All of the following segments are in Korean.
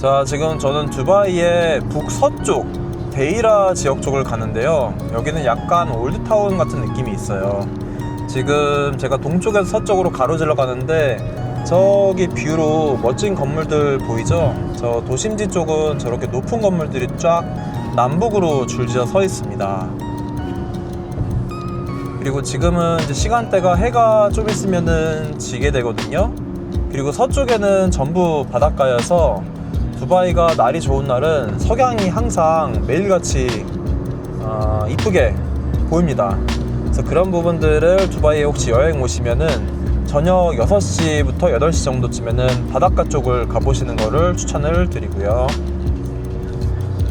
자, 지금 저는 두바이의 북서쪽 데이라 지역 쪽을 가는데요. 여기는 약간 올드타운 같은 느낌이 있어요. 지금 제가 동쪽에서 서쪽으로 가로질러 가는데 저기 뷰로 멋진 건물들 보이죠? 저 도심지 쪽은 저렇게 높은 건물들이 쫙 남북으로 줄지어 서 있습니다. 그리고 지금은 이제 시간대가 해가 좀 있으면은 지게 되거든요. 그리고 서쪽에는 전부 바닷가여서 두바이가 날이 좋은 날은 석양이 항상 매일같이 이쁘게 보입니다. 그래서 그런 부분들을 두바이에 혹시 여행 오시면은 저녁 6시부터 8시 정도쯤에는 바닷가 쪽을 가보시는 거를 추천을 드리고요.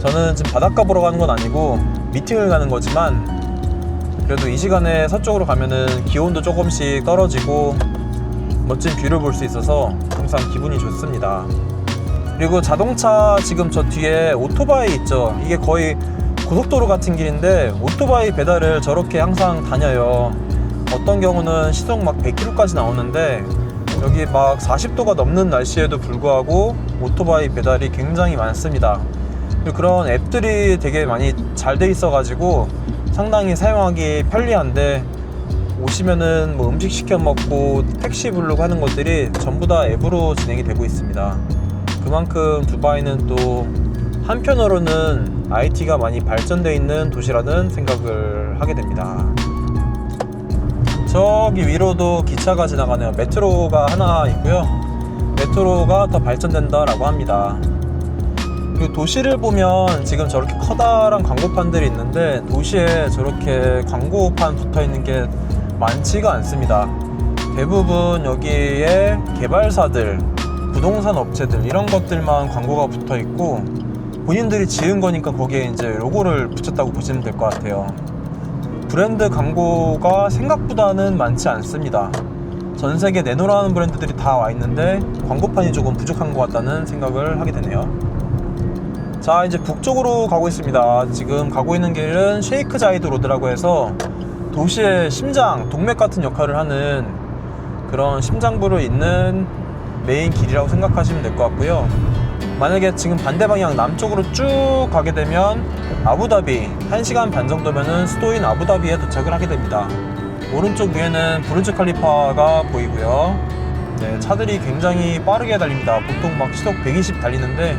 저는 지금 바닷가 보러 가는 건 아니고 미팅을 가는 거지만 그래도 이 시간에 서쪽으로 가면은 기온도 조금씩 떨어지고 멋진 뷰를 볼 수 있어서 항상 기분이 좋습니다. 그리고 자동차 지금 저 뒤에 오토바이 있죠. 이게 거의 고속도로 같은 길인데 오토바이 배달을 저렇게 항상 다녀요. 어떤 경우는 시속 막 100km까지 나오는데 여기 막 40도가 넘는 날씨에도 불구하고 오토바이 배달이 굉장히 많습니다. 그리고 그런 앱들이 되게 많이 잘 돼 있어 가지고 상당히 사용하기 편리한데 오시면은 뭐 음식 시켜 먹고 택시 부르고 하는 것들이 전부 다 앱으로 진행이 되고 있습니다. 그만큼 두바이는 또 한편으로는 IT가 많이 발전되어 있는 도시라는 생각을 하게 됩니다. 저기 위로도 기차가 지나가네요. 메트로가 하나 있고요. 메트로가 더 발전된다라고 합니다. 그리고 도시를 보면 지금 저렇게 커다란 광고판들이 있는데 도시에 저렇게 광고판 붙어있는 게 많지가 않습니다. 대부분 여기에 개발사들, 부동산 업체들 이런 것들만 광고가 붙어있고 본인들이 지은 거니까 거기에 이제 로고를 붙였다고 보시면 될 것 같아요. 브랜드 광고가 생각보다는 많지 않습니다. 전 세계 내놓으라는 브랜드들이 다 와 있는데 광고판이 조금 부족한 것 같다는 생각을 하게 되네요. 자, 이제 북쪽으로 가고 있습니다. 지금 가고 있는 길은 셰이크 자이드 로드라고 해서 도시의 심장, 동맥 같은 역할을 하는 그런 심장부를 잇는 메인 길이라고 생각하시면 될 것 같고요. 만약에 지금 반대 방향 남쪽으로 쭉 가게 되면 아부다비 1시간 반 정도면은 수도인 아부다비에 도착을 하게 됩니다. 오른쪽 위에는 부르즈 칼리파가 보이고요. 네, 차들이 굉장히 빠르게 달립니다. 보통 막 시속 120 달리는데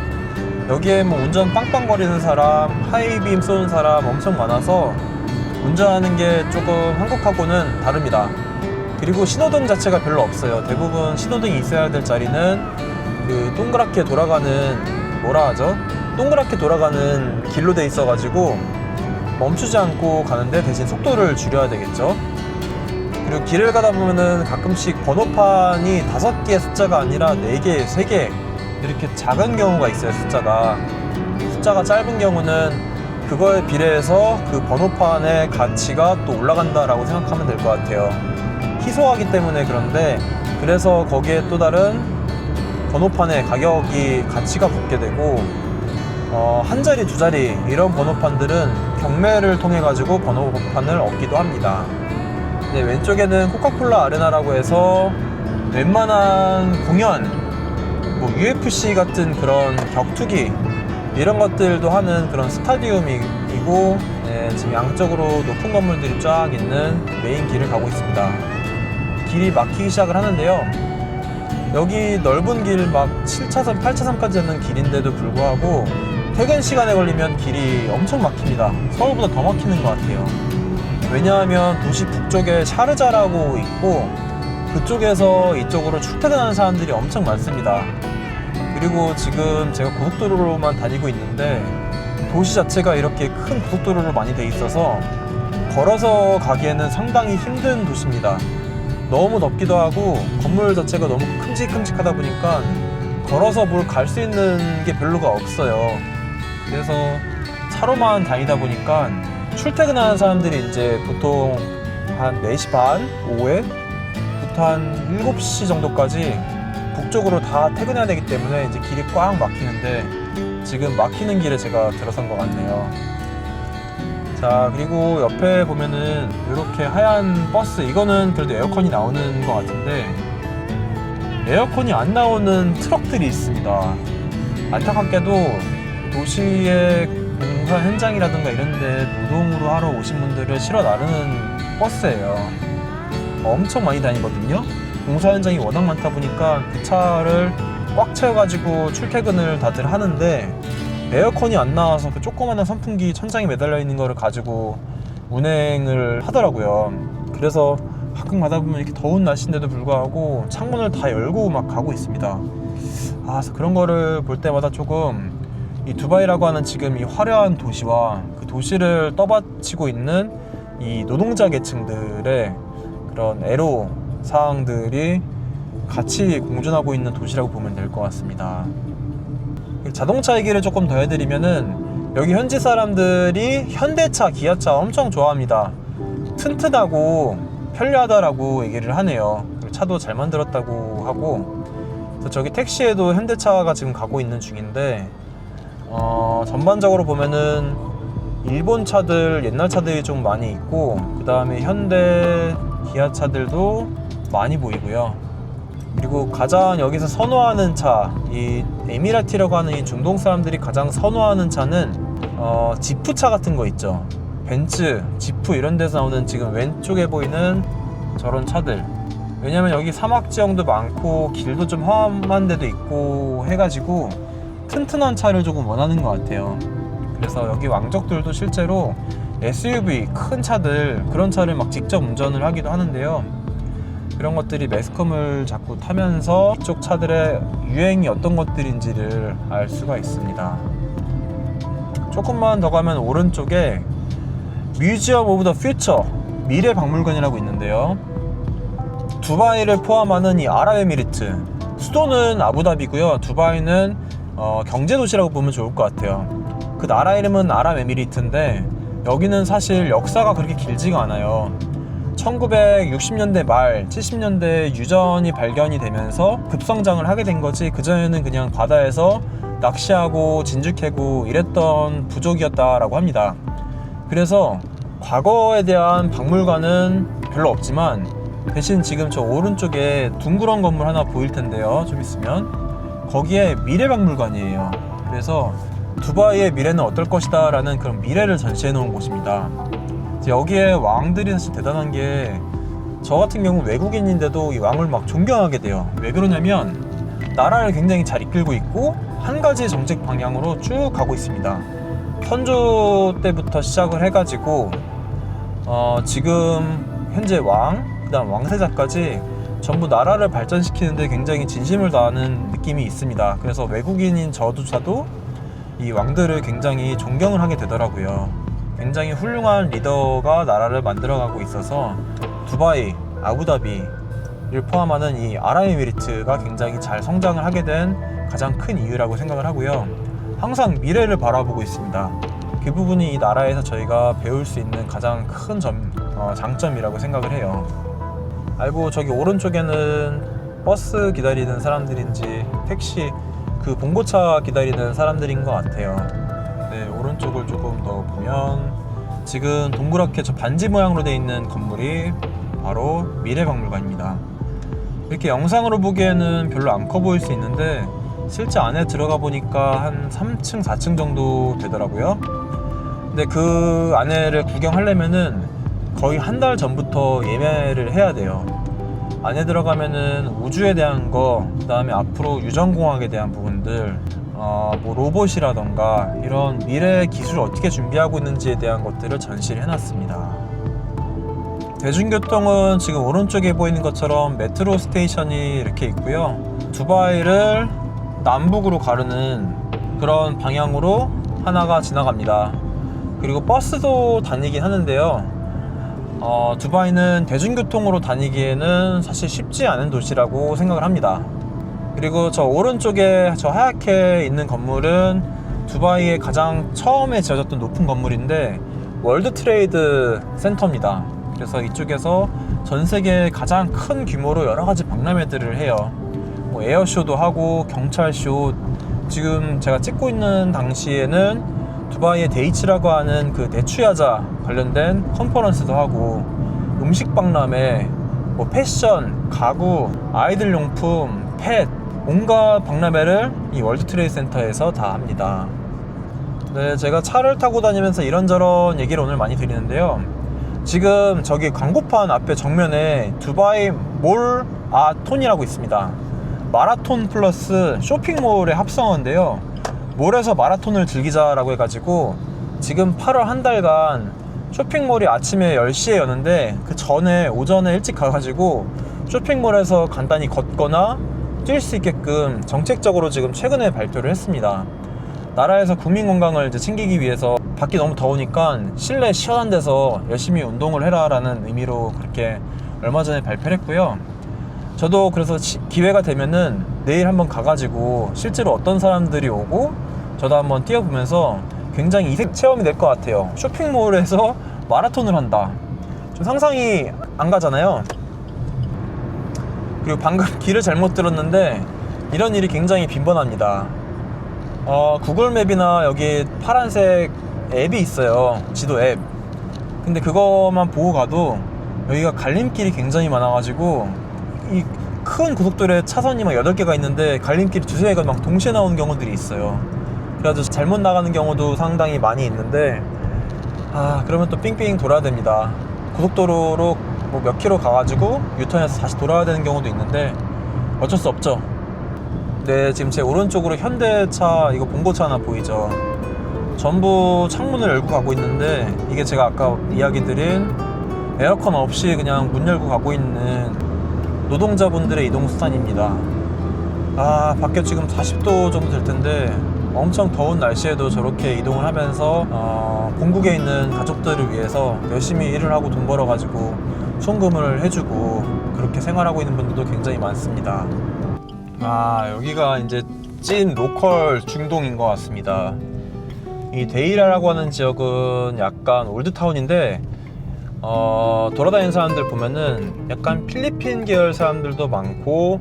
여기에 뭐 운전 빵빵거리는 사람, 하이빔 쏘는 사람 엄청 많아서 운전하는 게 조금 한국하고는 다릅니다. 그리고 신호등 자체가 별로 없어요. 대부분 신호등이 있어야 될 자리는 그 동그랗게 돌아가는 뭐라 하죠? 동그랗게 돌아가는 길로 돼 있어 가지고 멈추지 않고 가는데 대신 속도를 줄여야 되겠죠. 그리고 길을 가다 보면은 가끔씩 번호판이 5개의 숫자가 아니라 4개, 3개 이렇게 작은 경우가 있어요. 숫자가 짧은 경우는 그거에 비례해서 그 번호판의 가치가 또 올라간다라고 생각하면 될 것 같아요. 희소하기 때문에 그런데 그래서 거기에 또 다른 번호판의 가치가 붙게 되고 한 자리 두 자리 이런 번호판들은 경매를 통해 가지고 번호판을 얻기도 합니다. 네, 왼쪽에는 코카콜라 아레나라고 해서 웬만한 공연 뭐 UFC 같은 그런 격투기 이런 것들도 하는 그런 스타디움이고 네, 지금 양쪽으로 높은 건물들이 쫙 있는 메인 길을 가고 있습니다. 길이 막히기 시작을 하는데요. 여기 넓은 길 막 7차선, 8차선까지 있는 길인데도 불구하고 퇴근 시간에 걸리면 길이 엄청 막힙니다. 서울보다 더 막히는 것 같아요. 왜냐하면 도시 북쪽에 샤르자라고 있고 그쪽에서 이쪽으로 출퇴근하는 사람들이 엄청 많습니다. 그리고 지금 제가 고속도로로만 다니고 있는데 도시 자체가 이렇게 큰 고속도로로 많이 돼 있어서 걸어서 가기에는 상당히 힘든 도시입니다. 너무 덥기도 하고 건물 자체가 너무 큼직큼직하다 보니까 걸어서 뭘 갈 수 있는 게 별로가 없어요. 그래서 차로만 다니다 보니까 출퇴근하는 사람들이 이제 보통 한 4시 반 오후에부터 한 7시 정도까지 북쪽으로 다 퇴근해야 되기 때문에 이제 길이 꽉 막히는데 지금 막히는 길에 제가 들어선 것 같네요. 자, 그리고 옆에 보면은 이렇게 하얀 버스, 이거는 그래도 에어컨이 나오는 것 같은데 에어컨이 안 나오는 트럭들이 있습니다. 안타깝게도 도시의 공사 현장이라든가 이런데 노동으로 하러 오신 분들을 실어 나르는 버스예요. 엄청 많이 다니거든요. 공사 현장이 워낙 많다 보니까 그 차를 꽉 채워가지고 출퇴근을 다들 하는데 에어컨이 안 나와서 그 조그마한 선풍기 천장에 매달려 있는 거를 가지고 운행을 하더라고요. 그래서 가끔 가다 보면 이렇게 더운 날씨인데도 불구하고 창문을 다 열고 막 가고 있습니다. 그래서 그런 거를 볼 때마다 조금 이 두바이라고 하는 지금 이 화려한 도시와 그 도시를 떠받치고 있는 이 노동자 계층들의 그런 애로 사항들이 같이 공존하고 있는 도시라고 보면 될 것 같습니다. 자동차 얘기를 조금 더 해드리면은 여기 현지 사람들이 현대차, 기아차 엄청 좋아합니다. 튼튼하고 편리하다라고 얘기를 하네요. 차도 잘 만들었다고 하고, 그래서 저기 택시에도 현대차가 지금 가고 있는 중인데 전반적으로 보면은 일본 차들, 옛날 차들이 좀 많이 있고, 그 다음에 현대 기아차들도 많이 보이고요. 그리고 가장 여기서 선호하는 차, 이 에미라티라고 하는 이 중동 사람들이 가장 선호하는 차는 지프차 같은 거 있죠. 벤츠, 지프 이런 데서 나오는 지금 왼쪽에 보이는 저런 차들. 왜냐면 여기 사막 지형도 많고 길도 좀 험한 데도 있고 해가지고 튼튼한 차를 조금 원하는 것 같아요. 그래서 여기 왕족들도 실제로 SUV, 큰 차들, 그런 차를 막 직접 운전을 하기도 하는데요. 그런 것들이 매스컴을 자꾸 타면서 이쪽 차들의 유행이 어떤 것들인지를 알 수가 있습니다. 조금만 더 가면 오른쪽에 뮤지엄 오브 더 퓨처, 미래 박물관이라고 있는데요. 두바이를 포함하는 이 아랍에미리트, 수도는 아부다비고요. 두바이는 경제도시라고 보면 좋을 것 같아요. 그 나라 이름은 아랍에미리트인데 여기는 사실 역사가 그렇게 길지가 않아요. 1960년대 말, 70년대 유전이 발견이 되면서 급성장을 하게 된 거지, 그전에는 그냥 바다에서 낚시하고 진주 캐고 이랬던 부족이었다라고 합니다. 그래서 과거에 대한 박물관은 별로 없지만 대신 지금 저 오른쪽에 둥그런 건물 하나 보일 텐데요. 좀 있으면 거기에 미래박물관이에요. 그래서 두바이의 미래는 어떨 것이다 라는 그런 미래를 전시해 놓은 곳입니다. 여기에 왕들이 사실 대단한 게, 저 같은 경우 외국인인데도 이 왕을 막 존경하게 돼요. 왜 그러냐면 나라를 굉장히 잘 이끌고 있고 한 가지 정책 방향으로 쭉 가고 있습니다. 선조 때부터 시작을 해가지고 지금 현재 왕, 그 다음 왕세자까지 전부 나라를 발전시키는데 굉장히 진심을 다하는 느낌이 있습니다. 그래서 외국인인 저조차도 이 왕들을 굉장히 존경을 하게 되더라고요. 굉장히 훌륭한 리더가 나라를 만들어가고 있어서 두바이, 아부다비를 포함하는 이 아랍에미리트가 굉장히 잘 성장을 하게 된 가장 큰 이유라고 생각을 하고요. 항상 미래를 바라보고 있습니다. 그 부분이 이 나라에서 저희가 배울 수 있는 가장 큰 장점이라고 생각을 해요. 알고 저기 오른쪽에는 버스 기다리는 사람들인지 택시, 그 봉고차 기다리는 사람들인 것 같아요. 네, 오른쪽을 조금 더 보면 지금 동그랗게 저 반지 모양으로 되어 있는 건물이 바로 미래박물관입니다. 이렇게 영상으로 보기에는 별로 안 커 보일 수 있는데 실제 안에 들어가 보니까 한 3층, 4층 정도 되더라고요. 근데 그 안에를 구경하려면은 거의 한 달 전부터 예매를 해야 돼요. 안에 들어가면은 우주에 대한 거, 그 다음에 앞으로 유전공학에 대한 부분들, 뭐 로봇이라던가 이런 미래 기술을 어떻게 준비하고 있는지에 대한 것들을 전시를 해놨습니다. 대중교통은 지금 오른쪽에 보이는 것처럼 메트로 스테이션이 이렇게 있고요. 두바이를 남북으로 가르는 그런 방향으로 하나가 지나갑니다. 그리고 버스도 다니긴 하는데요. 두바이는 대중교통으로 다니기에는 사실 쉽지 않은 도시라고 생각을 합니다. 그리고 저 오른쪽에 저 하얗게 있는 건물은 두바이의 가장 처음에 지어졌던 높은 건물인데 월드 트레이드 센터입니다. 그래서 이쪽에서 전 세계 가장 큰 규모로 여러 가지 박람회들을 해요. 뭐 에어쇼도 하고 경찰쇼, 지금 제가 찍고 있는 당시에는 두바이의 데이츠라고 하는 그 대추야자 관련된 컨퍼런스도 하고, 음식 박람회, 뭐 패션, 가구, 아이들 용품, 펫, 온갖 박람회를 이 월드 트레이드 센터에서 다 합니다. 네, 제가 차를 타고 다니면서 이런저런 얘기를 오늘 많이 드리는데요. 지금 저기 광고판 앞에 정면에 두바이 몰 아톤이라고 있습니다. 마라톤 플러스 쇼핑몰의 합성어인데요. 몰에서 마라톤을 즐기자라고 해가지고 지금 8월 한 달간 쇼핑몰이 아침에 10시에 여는데 그 전에 오전에 일찍 가가지고 쇼핑몰에서 간단히 걷거나 뛸 수 있게끔 정책적으로 지금 최근에 발표를 했습니다. 나라에서 국민 건강을 이제 챙기기 위해서 밖이 너무 더우니까 실내 시원한 데서 열심히 운동을 해라 라는 의미로 그렇게 얼마 전에 발표를 했고요. 저도 그래서 기회가 되면은 내일 한번 가가지고 실제로 어떤 사람들이 오고 저도 한번 뛰어보면서 굉장히 이색 체험이 될 것 같아요. 쇼핑몰에서 마라톤을 한다. 좀 상상이 안 가잖아요. 그리고 방금 길을 잘못 들었는데 이런 일이 굉장히 빈번합니다. 구글맵이나 여기 파란색 앱이 있어요. 지도 앱. 근데 그거만 보고 가도 여기가 갈림길이 굉장히 많아가지고 이 큰 고속도로에 차선이 막 8개가 있는데 갈림길이 2~3개가 막 동시에 나오는 경우들이 있어요. 그래가지고 잘못 나가는 경우도 상당히 많이 있는데 그러면 또 삥삥 돌아야 됩니다. 고속도로로 뭐 몇 킬로 가가지고 유턴해서 다시 돌아야 되는 경우도 있는데 어쩔 수 없죠. 네, 지금 제 오른쪽으로 현대차 이거 봉고차 하나 보이죠? 전부 창문을 열고 가고 있는데 이게 제가 아까 이야기 드린 에어컨 없이 그냥 문 열고 가고 있는 노동자분들의 이동 수단입니다. 밖에 지금 40도 정도 될 텐데 엄청 더운 날씨에도 저렇게 이동을 하면서 본국에 있는 가족들을 위해서 열심히 일을 하고 돈 벌어 가지고 송금을 해주고 그렇게 생활하고 있는 분들도 굉장히 많습니다. 여기가 이제 찐 로컬 중동인 것 같습니다. 이 데이라라고 하는 지역은 약간 올드타운인데 돌아다니는 사람들 보면은 약간 필리핀 계열 사람들도 많고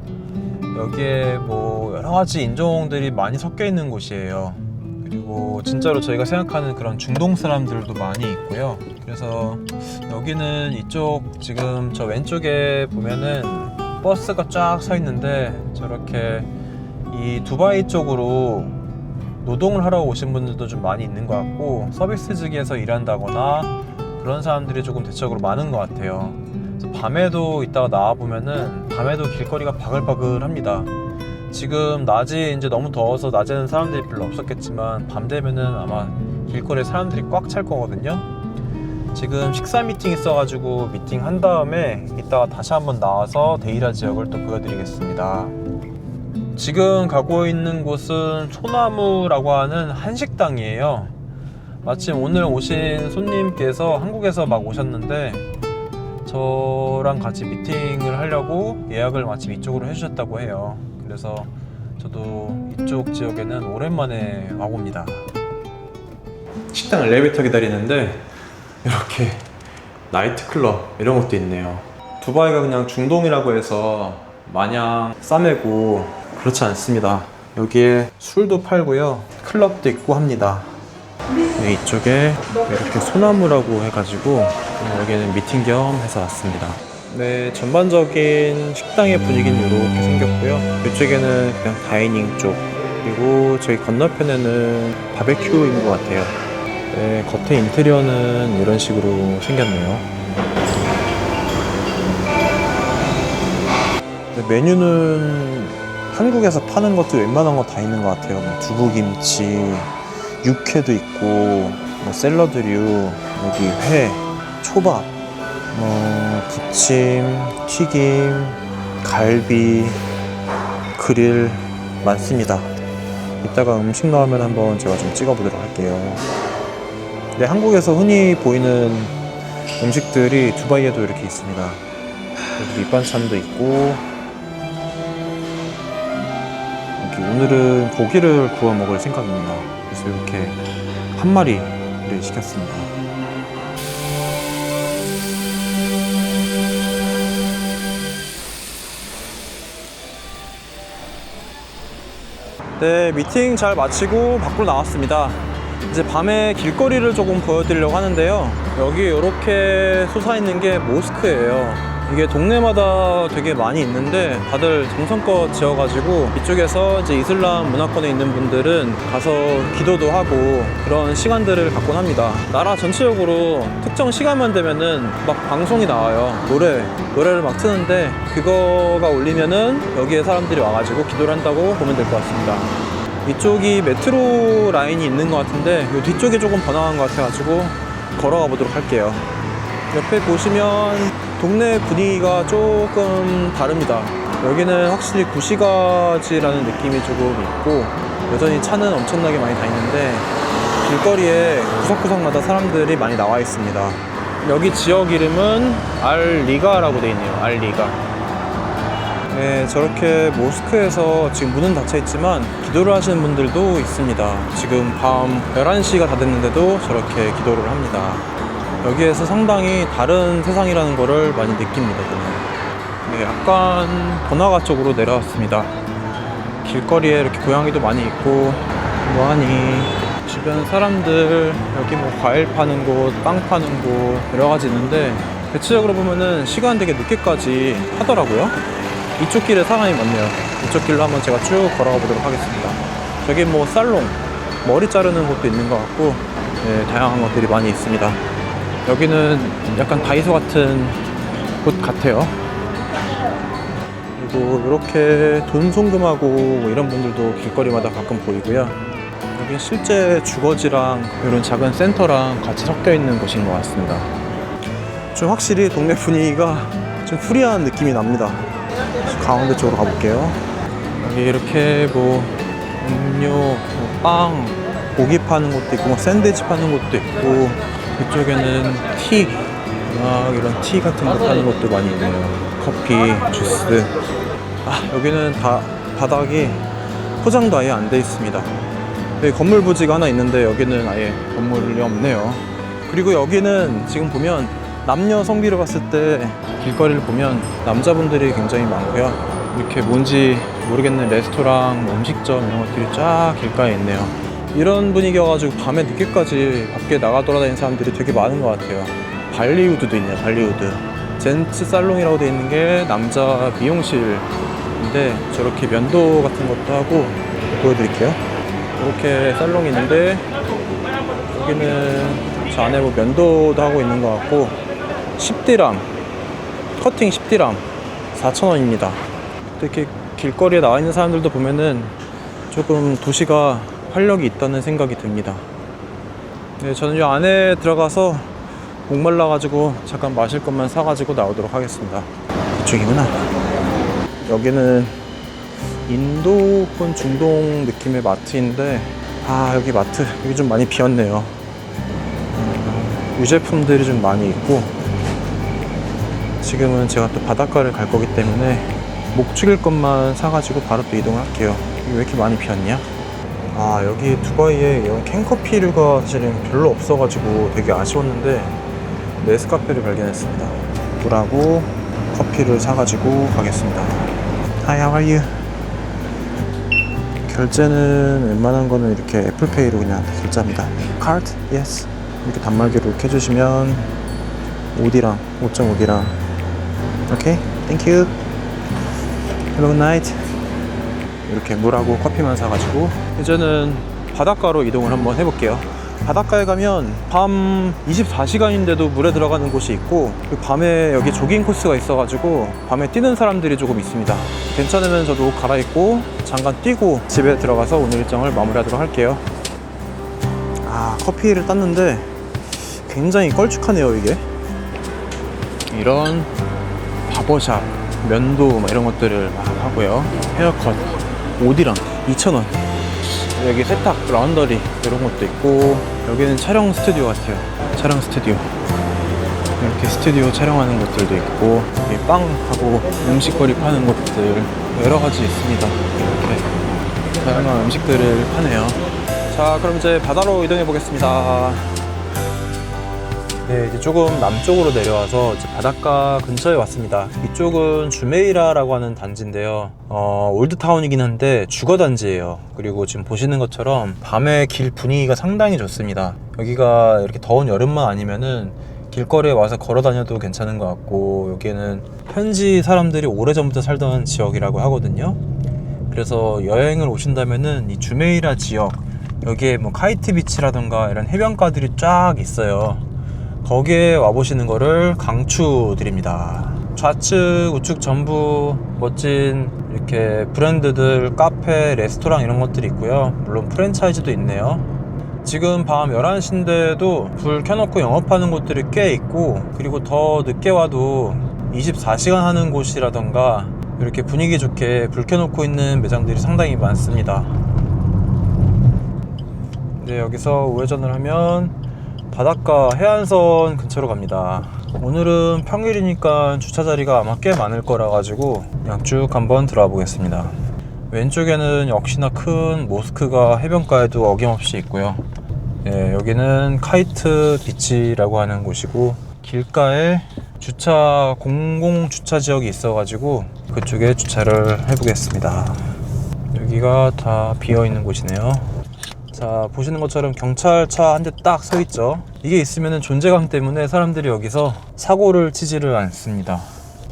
여기에 뭐 여러가지 인종들이 많이 섞여 있는 곳이에요. 그리고 진짜로 저희가 생각하는 그런 중동 사람들도 많이 있고요. 그래서 여기는 이쪽 지금 저 왼쪽에 보면은 버스가 쫙 서 있는데 저렇게 이 두바이 쪽으로 노동을 하러 오신 분들도 좀 많이 있는 것 같고 서비스직에서 일한다거나 그런 사람들이 조금 대체적으로 많은 것 같아요. 그래서 밤에도 이따가 나와보면은 밤에도 길거리가 바글바글합니다. 지금 낮이 이제 너무 더워서 낮에는 사람들이 별로 없었겠지만 밤 되면은 아마 길거리에 사람들이 꽉 찰 거거든요. 지금 식사 미팅 있어가지고 미팅 한 다음에 이따가 다시 한번 나와서 데이라 지역을 또 보여드리겠습니다. 지금 가고 있는 곳은 소나무라고 하는 한식당이에요. 마침 오늘 오신 손님께서 한국에서 막 오셨는데 저랑 같이 미팅을 하려고 예약을 마침 이쪽으로 해주셨다고 해요. 그래서 저도 이쪽 지역에는 오랜만에 와봅니다. 식당 엘리베이터 기다리는데 이렇게 나이트클럽 이런 것도 있네요. 두바이가 그냥 중동이라고 해서 마냥 싸매고 그렇지 않습니다. 여기에 술도 팔고요, 클럽도 있고 합니다. 네, 이쪽에 이렇게 소나무라고 해가지고 여기는 미팅 겸 해서 왔습니다. 네, 전반적인 식당의 분위기는 이렇게 생겼고요. 이쪽에는 그냥 다이닝 쪽, 그리고 저희 건너편에는 바베큐인 것 같아요. 네, 겉에 인테리어는 이런 식으로 생겼네요. 네, 메뉴는 한국에서 파는 것도 웬만한 거 다 있는 것 같아요. 뭐 두부김치, 육회도 있고, 뭐 샐러드류, 여기 회, 초밥, 부침, 튀김, 갈비, 그릴 많습니다. 이따가 음식 나오면 한번 제가 좀 찍어보도록 할게요. 네, 한국에서 흔히 보이는 음식들이 두바이에도 이렇게 있습니다. 여기 밑반찬도 있고, 여기 오늘은 고기를 구워 먹을 생각입니다. 그래서 이렇게 한 마리를 시켰습니다. 네, 미팅 잘 마치고 밖으로 나왔습니다. 이제 밤에 길거리를 조금 보여드리려고 하는데요. 여기 이렇게 솟아있는 게 모스크예요. 이게 동네마다 되게 많이 있는데 다들 정성껏 지어가지고 이쪽에서 이제 이슬람 문화권에 있는 분들은 가서 기도도 하고 그런 시간들을 갖곤 합니다. 나라 전체적으로 특정 시간만 되면은 막 방송이 나와요. 노래를 막 트는데 그거가 울리면은 여기에 사람들이 와가지고 기도를 한다고 보면 될 것 같습니다. 이쪽이 메트로 라인이 있는 것 같은데 이 뒤쪽이 조금 번화한 것 같아가지고 걸어가 보도록 할게요. 옆에 보시면 동네 분위기가 조금 다릅니다. 여기는 확실히 구시가지라는 느낌이 조금 있고 여전히 차는 엄청나게 많이 다니는데 길거리에 구석구석마다 사람들이 많이 나와 있습니다. 여기 지역 이름은 알리가라고 되어 있네요. 알리가. 네, 저렇게 모스크에서 지금 문은 닫혀 있지만 기도를 하시는 분들도 있습니다. 지금 밤 11시가 다 됐는데도 저렇게 기도를 합니다. 여기에서 상당히 다른 세상이라는 거를 많이 느낍니다. 네, 약간 번화가 쪽으로 내려왔습니다. 길거리에 이렇게 고양이도 많이 있고 뭐하니 주변 사람들 여기 뭐 과일 파는 곳, 빵 파는 곳 여러 가지 있는데 대체적으로 보면은 시간 되게 늦게까지 하더라고요. 이쪽 길에 사람이 많네요. 이쪽 길로 한번 제가 쭉 걸어가 보도록 하겠습니다. 저기 뭐 살롱, 머리 자르는 곳도 있는 것 같고 네, 다양한 것들이 많이 있습니다. 여기는 약간 다이소 같은 곳 같아요. 그리고 이렇게 돈 송금하고 뭐 이런 분들도 길거리마다 가끔 보이고요. 여기 실제 주거지랑 이런 작은 센터랑 같이 섞여 있는 곳인 것 같습니다. 좀 확실히 동네 분위기가 좀 프리한 느낌이 납니다. 가운데 쪽으로 가볼게요. 여기 이렇게 뭐 음료, 뭐 빵, 고기 파는 것도 있고 뭐 샌드위치 파는 것도 있고 이쪽에는 티, 막 이런 티 같은 거 파는 것도 많이 있네요. 커피, 주스. 여기는 다 바닥이 포장도 아예 안 돼 있습니다. 여기 건물 부지가 하나 있는데 여기는 아예 건물이 없네요. 그리고 여기는 지금 보면 남녀 성비를 봤을 때 길거리를 보면 남자분들이 굉장히 많고요. 이렇게 뭔지 모르겠는 레스토랑, 음식점 이런 것들이 쫙 길가에 있네요. 이런 분위기여가지고 밤에 늦게까지 밖에 나가 돌아다니는 사람들이 되게 많은 것 같아요. 발리우드도 있네요. 발리우드. 젠츠 살롱이라고 되어 있는 게 남자 미용실인데 저렇게 면도 같은 것도 하고 보여드릴게요. 이렇게 살롱이 있는데 여기는 저 안에 뭐 면도도 하고 있는 것 같고 10디람, 커팅 10디람 4,000원입니다. 이렇게 길거리에 나와 있는 사람들도 보면은 조금 도시가 활력이 있다는 생각이 듭니다. 네, 저는 이 안에 들어가서 목말라가지고 잠깐 마실 것만 사가지고 나오도록 하겠습니다. 이쪽이구나. 여기는 인도 혹은 중동 느낌의 마트인데 여기 마트 여기 좀 많이 비었네요. 유제품들이 좀 많이 있고 지금은 제가 또 바닷가를 갈 거기 때문에 목 죽일 것만 사가지고 바로 또 이동을 할게요. 왜 이렇게 많이 비었냐? 여기 두바이에 이런 캔커피류가 사실은 별로 없어가지고 되게 아쉬웠는데 네스카페를 발견했습니다. 물하고 커피를 사가지고 가겠습니다. Hi, how are you? 결제는 웬만한 거는 이렇게 애플페이로 그냥 결제합니다. Card? Yes. 이렇게 단말기로 이렇게 해주시면 5디랑 5.5디랑 오케이, thank you. Have a good night. 이렇게 물하고 커피만 사가지고 이제는 바닷가로 이동을 한번 해볼게요. 바닷가에 가면 밤 24시간인데도 물에 들어가는 곳이 있고 밤에 여기 조깅 코스가 있어가지고 밤에 뛰는 사람들이 조금 있습니다. 괜찮으면 저도 옷 갈아입고 잠깐 뛰고 집에 들어가서 오늘 일정을 마무리하도록 할게요. 커피를 땄는데 굉장히 걸쭉하네요. 이게 이런 바버샵, 면도 이런 것들을 막 하고요. 헤어컷 5디랑 2,000원. 여기 세탁, 라운더리 이런 것도 있고 여기는 촬영 스튜디오 같아요. 촬영 스튜디오. 이렇게 스튜디오 촬영하는 것들도 있고 여기 빵하고 음식거리 파는 것들 여러 가지 있습니다. 이렇게 다양한 음식들을 파네요. 자, 그럼 이제 바다로 이동해 보겠습니다. 네, 이제 조금 남쪽으로 내려와서 이제 바닷가 근처에 왔습니다. 이쪽은 주메이라라고 하는 단지인데요. 올드타운이긴 한데 주거단지예요. 그리고 지금 보시는 것처럼 밤에 길 분위기가 상당히 좋습니다. 여기가 이렇게 더운 여름만 아니면은 길거리에 와서 걸어 다녀도 괜찮은 것 같고, 여기는 현지 사람들이 오래전부터 살던 지역이라고 하거든요. 그래서 여행을 오신다면은 이 주메이라 지역, 여기에 뭐 카이트 비치라던가 이런 해변가들이 쫙 있어요. 거기에 와보시는 거를 강추드립니다. 좌측 우측 전부 멋진 이렇게 브랜드들, 카페, 레스토랑 이런 것들이 있고요. 물론 프랜차이즈도 있네요. 지금 밤 11시인데도 불 켜놓고 영업하는 곳들이 꽤 있고, 그리고 더 늦게 와도 24시간 하는 곳이라던가 이렇게 분위기 좋게 불 켜놓고 있는 매장들이 상당히 많습니다. 네, 여기서 우회전을 하면 바닷가 해안선 근처로 갑니다. 오늘은 평일이니까 주차자리가 아마 꽤 많을 거라 가지고 그냥 쭉 한번 들어와 보겠습니다. 왼쪽에는 역시나 큰 모스크가 해변가에도 어김없이 있고요. 네, 여기는 카이트 비치라고 하는 곳이고, 길가에 공공 주차 지역이 있어 가지고 그쪽에 주차를 해 보겠습니다. 여기가 다 비어 있는 곳이네요. 자, 보시는 것처럼 경찰차 한 대 딱 서 있죠. 이게 있으면 존재감 때문에 사람들이 여기서 사고를 치지를 않습니다.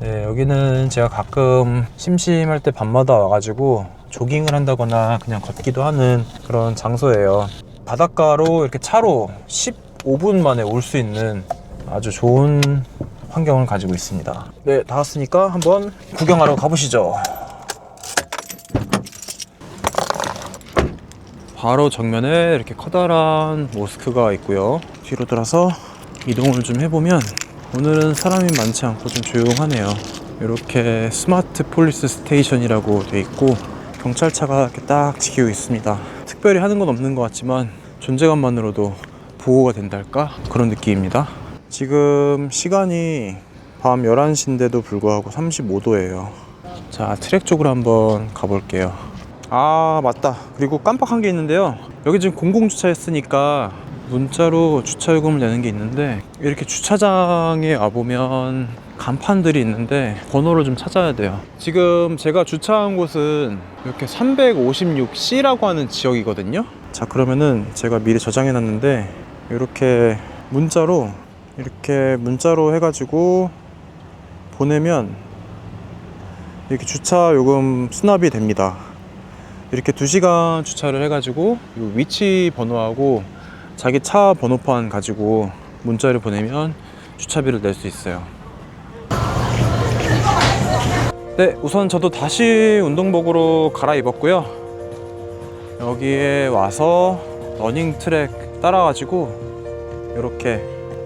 네, 여기는 제가 가끔 심심할 때 밤마다 와가지고 조깅을 한다거나 그냥 걷기도 하는 그런 장소예요. 바닷가로 이렇게 차로 15분 만에 올 수 있는 아주 좋은 환경을 가지고 있습니다. 네, 다 왔으니까 한번 구경하러 가보시죠. 바로 정면에 이렇게 커다란 모스크가 있고요. 뒤로 돌아서 이동을 좀 해보면 오늘은 사람이 많지 않고 좀 조용하네요. 이렇게 스마트 폴리스 스테이션이라고 돼 있고 경찰차가 이렇게 딱 지키고 있습니다. 특별히 하는 건 없는 것 같지만 존재감만으로도 보호가 된달까? 그런 느낌입니다. 지금 시간이 밤 11시인데도 불구하고 35도예요. 자, 트랙 쪽으로 한번 가볼게요. 아, 맞다. 그리고 깜빡한 게 있는데요. 여기 지금 공공주차 했으니까 문자로 주차요금을 내는 게 있는데, 이렇게 주차장에 와보면 간판들이 있는데 번호를 좀 찾아야 돼요. 지금 제가 주차한 곳은 이렇게 356C라고 하는 지역이거든요. 자, 그러면은 제가 미리 저장해 놨는데 이렇게 문자로 해가지고 보내면 이렇게 주차요금 수납이 됩니다. 이렇게 2시간 주차를 해가지고 위치 번호하고 자기 차 번호판 가지고 문자를 보내면 주차비를 낼 수 있어요. 네, 우선 저도 다시 운동복으로 갈아입었고요. 여기에 와서 러닝 트랙 따라가지고 이렇게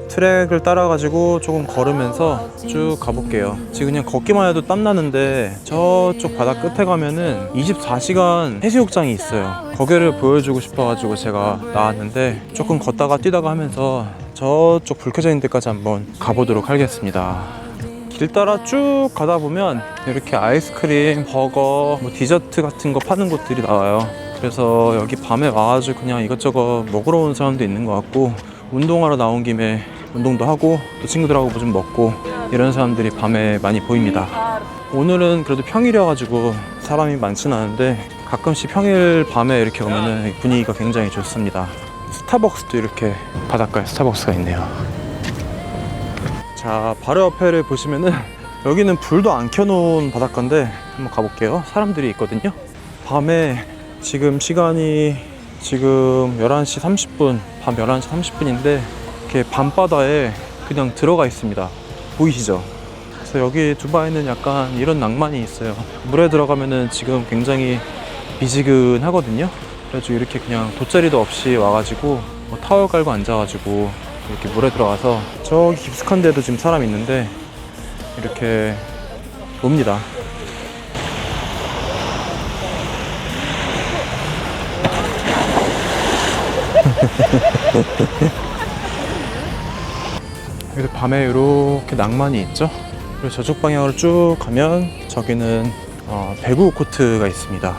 트랙을 따라가지고 조금 걸으면서 쭉 가볼게요. 지금 그냥 걷기만 해도 땀나는데 저쪽 바다 끝에 가면은 24시간 해수욕장이 있어요. 거기를 보여주고 싶어가지고 제가 나왔는데 조금 걷다가 뛰다가 하면서 저쪽 불 켜져 있는 데까지 한번 가보도록 하겠습니다. 길 따라 쭉 가다 보면 이렇게 아이스크림, 버거, 뭐 디저트 같은 거 파는 곳들이 나와요. 그래서 여기 밤에 와가지고 그냥 이것저것 먹으러 오는 사람도 있는 것 같고, 운동하러 나온 김에 운동도 하고 또 친구들하고 뭐 좀 먹고 이런 사람들이 밤에 많이 보입니다. 오늘은 그래도 평일이어가지고 사람이 많진 않은데 가끔씩 평일 밤에 이렇게 오면은 분위기가 굉장히 좋습니다. 스타벅스도 이렇게 바닷가에 스타벅스가 있네요. 자, 바로 옆에를 보시면은 여기는 불도 안 켜놓은 바닷가인데 한번 가볼게요. 사람들이 있거든요. 밤에 지금 시간이 11시 30분, 밤 11시 30분인데 이렇게 밤바다에 그냥 들어가 있습니다. 보이시죠? 그래서 여기 두바이는 약간 이런 낭만이 있어요. 물에 들어가면은 지금 굉장히 미지근하거든요. 그래서 이렇게 그냥 돗자리도 없이 와가지고 뭐 타월 깔고 앉아가지고 이렇게 물에 들어가서 저기 깊숙한 데도 지금 사람 있는데 이렇게 놉니다. 그래서 밤에 이렇게 낭만이 있죠. 그리고 저쪽 방향으로 쭉 가면 저기는 배구 코트가 있습니다.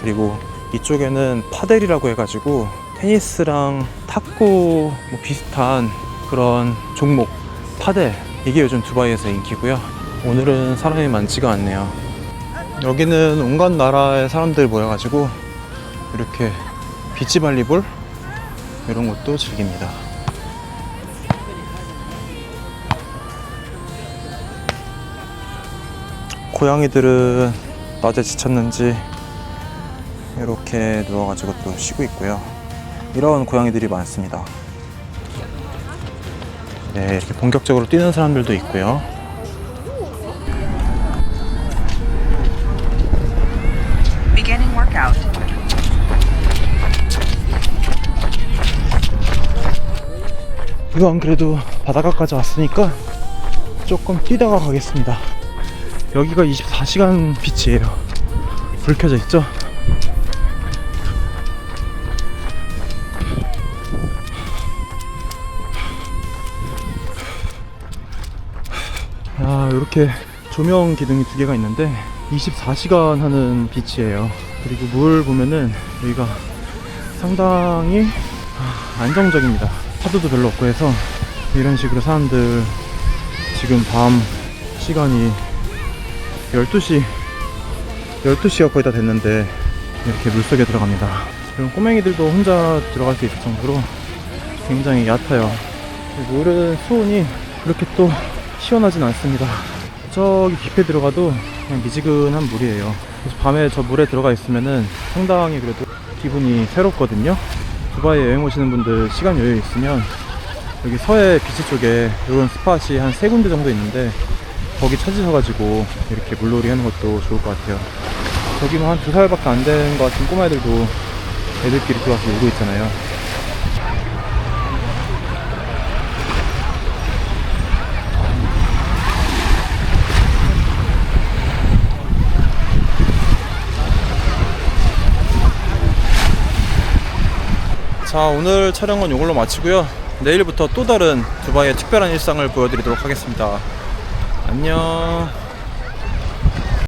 그리고 이쪽에는 파델이라고 해가지고 테니스랑 탁구 뭐 비슷한 그런 종목, 파델, 이게 요즘 두바이에서 인기고요. 오늘은 사람이 많지가 않네요. 여기는 온갖 나라의 사람들 모여가지고 이렇게 비치 발리볼 이런 것도 즐깁니다. 고양이들은 낮에 지쳤는지 이렇게 누워가지고 또 쉬고 있고요. 이런 고양이들이 많습니다. 네, 이렇게 본격적으로 뛰는 사람들도 있고요. Beginning workout. 이거 안 그래도 바닷가까지 왔으니까 조금 뛰다가 가겠습니다. 여기가 24시간 빛이에요. 불 켜져 있죠? 이렇게 조명 기둥이 두 개가 있는데 24시간 하는 빛이에요. 그리고 물 보면은 여기가 상당히 안정적입니다. 파도도 별로 없고 해서 이런 식으로 사람들 지금 밤 시간이 12시가 거의 다 됐는데 이렇게 물속에 들어갑니다. 그리고 꼬맹이들도 혼자 들어갈 수 있을 정도로 굉장히 얕아요. 물은 수온이 그렇게 또 시원하진 않습니다. 저기 깊이 들어가도 그냥 미지근한 물이에요. 그래서 밤에 저 물에 들어가 있으면은 상당히 그래도 기분이 새롭거든요. 두바이 여행 오시는 분들 시간 여유 있으면 여기 서해 비치 쪽에 이런 스팟이 한 3군데 정도 있는데 거기 찾으셔가지고 이렇게 물놀이 하는 것도 좋을 것 같아요. 저기 뭐 한 2살밖에 안 된 것 같은 꼬마애들도 애들끼리 들어와서 놀고 있잖아요. 자, 오늘 촬영은 이걸로 마치고요. 내일부터 또 다른 두바이의 특별한 일상을 보여드리도록 하겠습니다. 안녕.